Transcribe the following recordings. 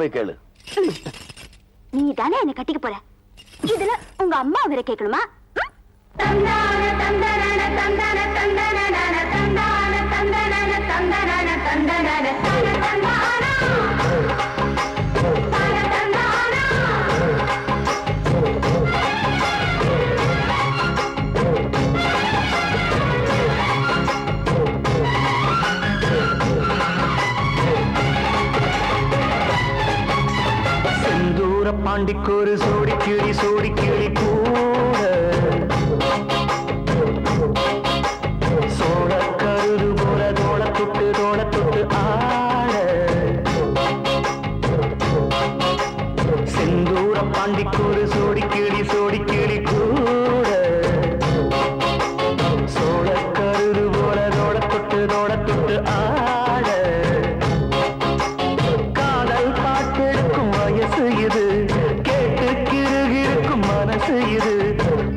போய் கேளு. நீ தானே என்ன கட்டிக்க போற, இதுல உங்க அம்மா வேற கேட்கணுமா? தந்தான தந்தன தந்தன தந்தன தந்தான தந்தன தந்தன தந்தன தந்தானா பாண்டிக்கொரு சோடி கிளி கூட சோழ கருது போல தோள தொட்டு ஆட செந்தூர பாண்டிக்கொரு சோடி கிளி கூட சோழ கருது போல தோள தொட்டு ஆட காதல் பாட்டெடுக்கும் வயசு இது, மனசு இது,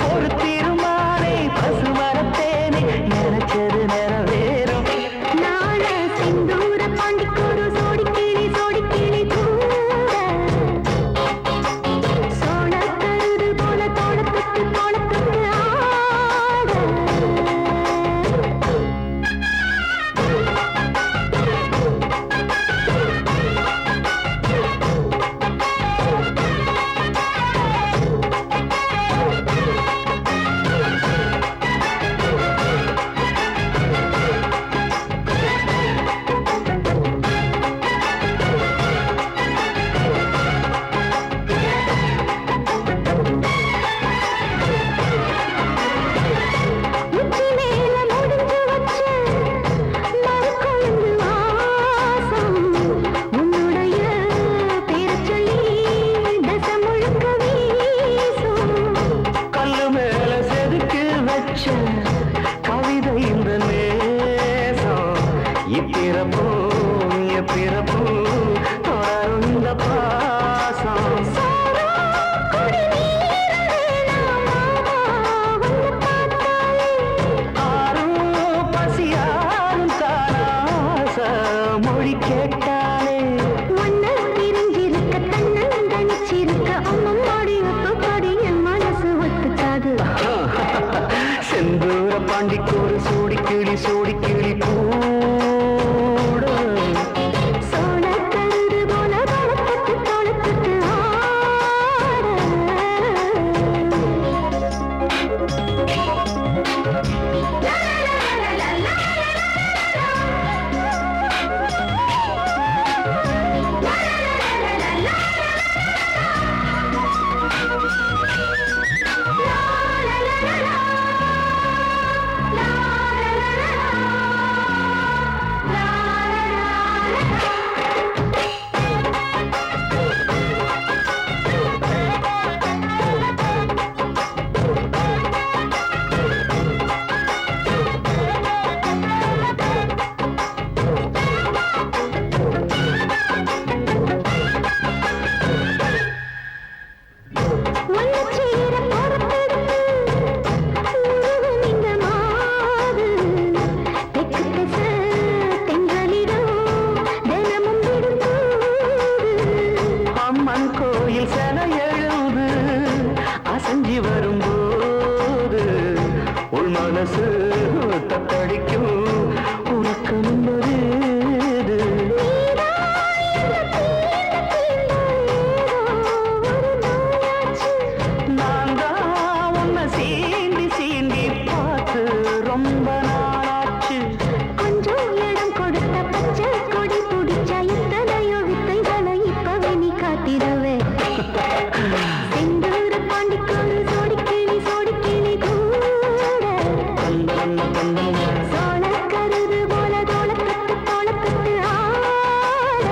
ஒரு தீர்மானே பசுமரத்தேனே நினைச்சது நிறைவேறும். நாள செந்தூர பாண்டிக்கொரு சோடி கிளி கூட சோழ கருது போல தோளத்துக்கு ஆட கவிதை இந்த நேசம் இப்பிறப்போ தொடரும் இந்த பாசம். ஆரும் பசியாரும் தாராச மொழி கேட்டாலே ஒன்னு பிரிஞ்சிருக்க தன்னன் தனிச்சிருக்க அம்மம்மாடி ஒத்துப்பாடி என் மனசு ஒத்துக்காது. செந்தூர பாண்டிக்கொரு சோடி கிளி கூட சோழ கருது போல தோளத்துக்கு ஆட கோயில் சென எழுது அசஞ்சி வரும்போது உள் மனசு தத்தடிக்கும் உனக்கு நிம்மது. நான் தான் உன்னை சீண்டி பார்த்து ரொம்ப நாளாச்சு. கொஞ்சம் இடம் கொடுத்த பச்சை கொடி பிடிச்சா எத்தனையோ வித்தைகளை இப்பவே நீ காத்திடுவே. செந்தூர பாண்டிக்கொரு சோடி கிளி கூட சோழ கருது போல தோளத்துக்கு ஆட